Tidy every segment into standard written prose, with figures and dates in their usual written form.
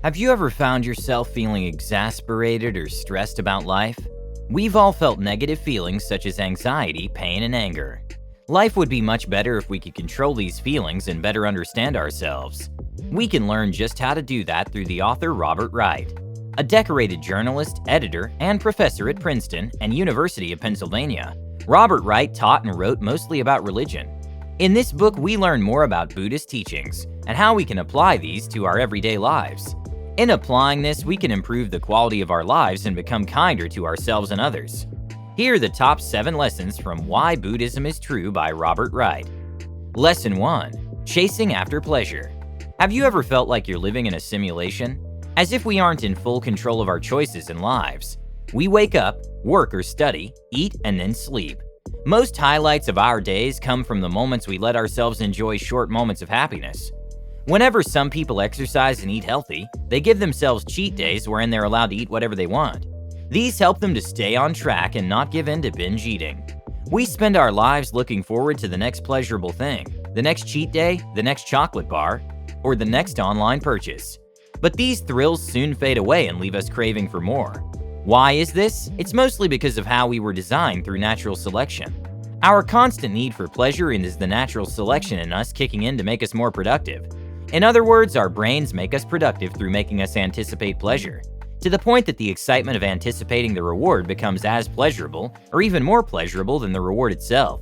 Have you ever found yourself feeling exasperated or stressed about life? We've all felt negative feelings such as anxiety, pain, and anger. Life would be much better if we could control these feelings and better understand ourselves. We can learn just how to do that through the author Robert Wright, a decorated journalist, editor, and professor at Princeton and University of Pennsylvania. Robert Wright taught and wrote mostly about religion. In this book, we learn more about Buddhist teachings and how we can apply these to our everyday lives. In applying this, we can improve the quality of our lives and become kinder to ourselves and others. Here are the top 7 lessons from Why Buddhism is True by Robert Wright. Lesson 1. Chasing after pleasure. Have you ever felt like you're living in a simulation? As if we aren't in full control of our choices and lives. We wake up, work or study, eat, and then sleep. Most highlights of our days come from the moments we let ourselves enjoy short moments of happiness. Whenever some people exercise and eat healthy, they give themselves cheat days wherein they're allowed to eat whatever they want. These help them to stay on track and not give in to binge eating. We spend our lives looking forward to the next pleasurable thing, the next cheat day, the next chocolate bar, or the next online purchase. But these thrills soon fade away and leave us craving for more. Why is this? It's mostly because of how we were designed through natural selection. Our constant need for pleasure is the natural selection in us kicking in to make us more productive. In other words, our brains make us productive through making us anticipate pleasure, to the point that the excitement of anticipating the reward becomes as pleasurable or even more pleasurable than the reward itself.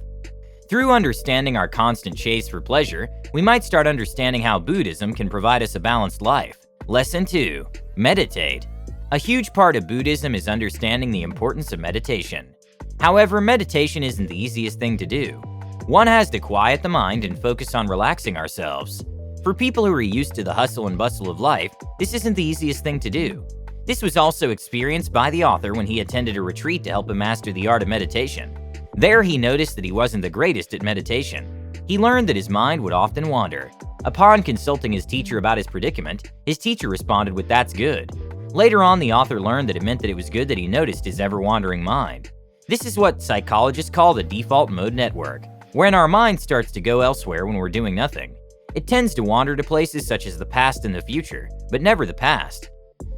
Through understanding our constant chase for pleasure, we might start understanding how Buddhism can provide us a balanced life. Lesson 2. Meditate. A huge part of Buddhism is understanding the importance of meditation. However, meditation isn't the easiest thing to do. One has to quiet the mind and focus on relaxing ourselves. For people who are used to the hustle and bustle of life, this isn't the easiest thing to do. This was also experienced by the author when he attended a retreat to help him master the art of meditation. There he noticed that he wasn't the greatest at meditation. He learned that his mind would often wander. Upon consulting his teacher about his predicament, his teacher responded with "That's good." Later on, the author learned that it meant that it was good that he noticed his ever-wandering mind. This is what psychologists call the default mode network, wherein our mind starts to go elsewhere when we're doing nothing. It tends to wander to places such as the past and the future, but never the past.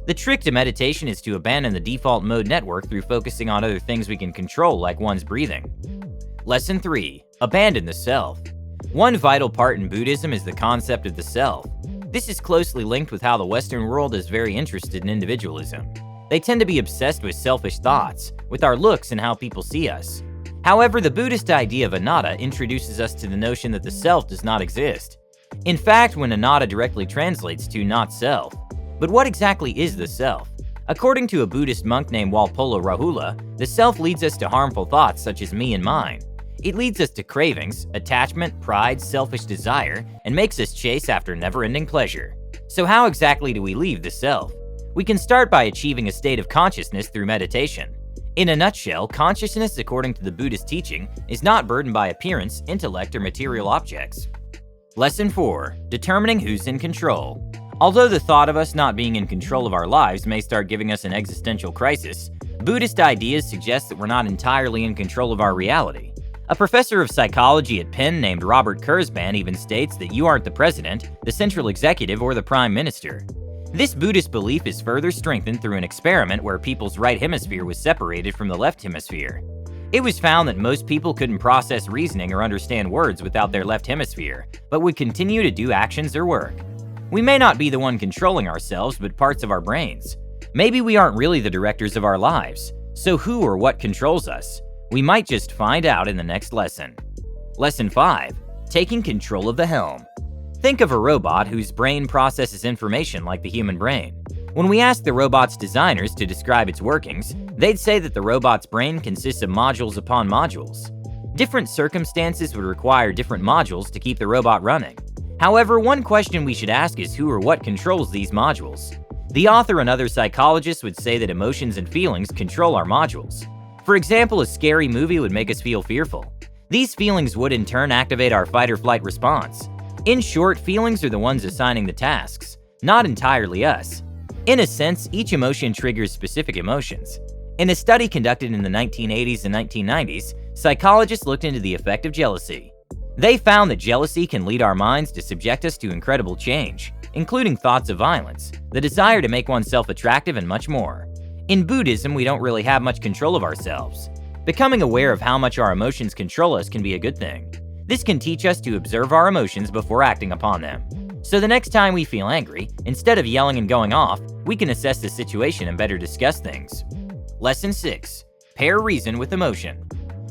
The trick to meditation is to abandon the default mode network through focusing on other things we can control, like one's breathing. Lesson 3. Abandon the self. One vital part in Buddhism is the concept of the self. This is closely linked with how the Western world is very interested in individualism. They tend to be obsessed with selfish thoughts, with our looks and how people see us. However, the Buddhist idea of anatta introduces us to the notion that the self does not exist. In fact, when anatta directly translates to not self. But what exactly is the self? According to a Buddhist monk named Walpola Rahula, the self leads us to harmful thoughts such as me and mine. It leads us to cravings, attachment, pride, selfish desire, and makes us chase after never-ending pleasure. So how exactly do we leave the self? We can start by achieving a state of consciousness through meditation. In a nutshell, consciousness, according to the Buddhist teaching, is not burdened by appearance, intellect, or material objects. Lesson 4. Determining who's in control. Although the thought of us not being in control of our lives may start giving us an existential crisis, Buddhist ideas suggest that we're not entirely in control of our reality. A professor of psychology at Penn named Robert Kurzban even states that you aren't the president, the central executive, or the prime minister. This Buddhist belief is further strengthened through an experiment where people's right hemisphere was separated from the left hemisphere. It was found that most people couldn't process reasoning or understand words without their left hemisphere, but would continue to do actions or work. We may not be the one controlling ourselves, but parts of our brains. Maybe we aren't really the directors of our lives. So who or what controls us? We might just find out in the next lesson. Lesson 5. Taking control of the helm. Think of a robot whose brain processes information like the human brain. When we ask the robot's designers to describe its workings, they'd say that the robot's brain consists of modules upon modules. Different circumstances would require different modules to keep the robot running. However, one question we should ask is who or what controls these modules. The author and other psychologists would say that emotions and feelings control our modules. For example, a scary movie would make us feel fearful. These feelings would in turn activate our fight or flight response. In short, feelings are the ones assigning the tasks, not entirely us. In a sense, each emotion triggers specific emotions. In a study conducted in the 1980s and 1990s, psychologists looked into the effect of jealousy. They found that jealousy can lead our minds to subject us to incredible change. including thoughts of violence, the desire to make oneself attractive, and much more. In Buddhism, we don't really have much control of ourselves. Becoming aware of how much our emotions control us can be a good thing. This can teach us to observe our emotions before acting upon them. So the next time we feel angry, instead of yelling and going off, we can assess the situation and better discuss things. Lesson 6. Pair reason with emotion.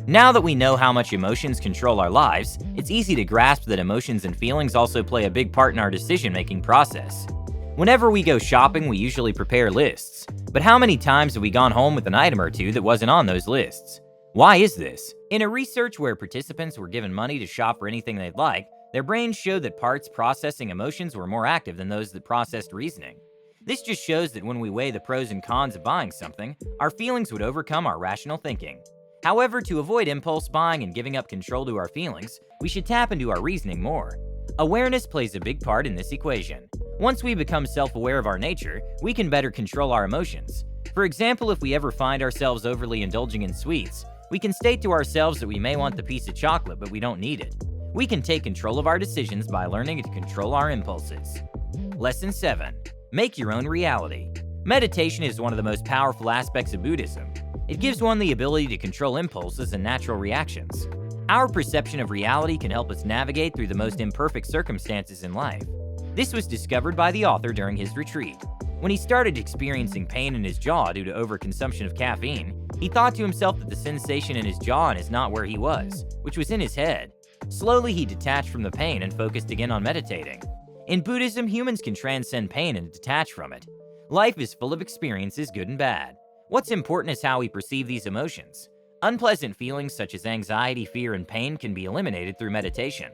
Now that we know how much emotions control our lives, it's easy to grasp that emotions and feelings also play a big part in our decision-making process. Whenever we go shopping, we usually prepare lists. But how many times have we gone home with an item or two that wasn't on those lists? Why is this? In a research where participants were given money to shop for anything they'd like, their brains showed that parts processing emotions were more active than those that processed reasoning. This just shows that when we weigh the pros and cons of buying something, our feelings would overcome our rational thinking. However, to avoid impulse buying and giving up control to our feelings, we should tap into our reasoning more. Awareness plays a big part in this equation. Once we become self-aware of our nature, we can better control our emotions. For example, if we ever find ourselves overly indulging in sweets, we can state to ourselves that we may want the piece of chocolate, but we don't need it. We can take control of our decisions by learning to control our impulses. Lesson 7. Make your own reality. Meditation is one of the most powerful aspects of Buddhism. It gives one the ability to control impulses and natural reactions. Our perception of reality can help us navigate through the most imperfect circumstances in life. This was discovered by the author during his retreat. When he started experiencing pain in his jaw due to overconsumption of caffeine, he thought to himself that the sensation in his jaw is not where he was, which was in his head. Slowly, he detached from the pain and focused again on meditating. In Buddhism, humans can transcend pain and detach from it. Life is full of experiences, good and bad. What's important is how we perceive these emotions. Unpleasant feelings such as anxiety, fear, and pain can be eliminated through meditation.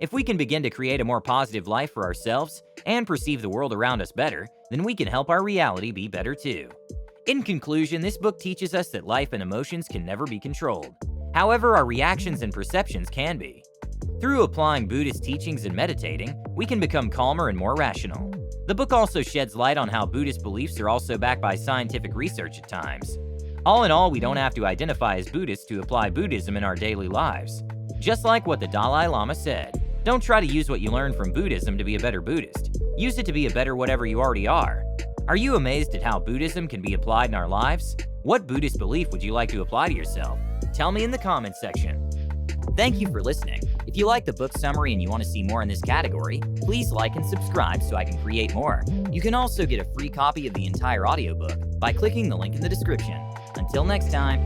If we can begin to create a more positive life for ourselves and perceive the world around us better, then we can help our reality be better too. In conclusion, this book teaches us that life and emotions can never be controlled. However, our reactions and perceptions can be. Through applying Buddhist teachings and meditating, we can become calmer and more rational. The book also sheds light on how Buddhist beliefs are also backed by scientific research at times. All in all, we don't have to identify as Buddhists to apply Buddhism in our daily lives. Just like what the Dalai Lama said, don't try to use what you learned from Buddhism to be a better Buddhist. Use it to be a better whatever you already are. Are you amazed at how Buddhism can be applied in our lives? What Buddhist belief would you like to apply to yourself? Tell me in the comments section. Thank you for listening. If you like the book summary and you want to see more in this category, please like and subscribe so I can create more. You can also get a free copy of the entire audiobook by clicking the link in the description. Until next time.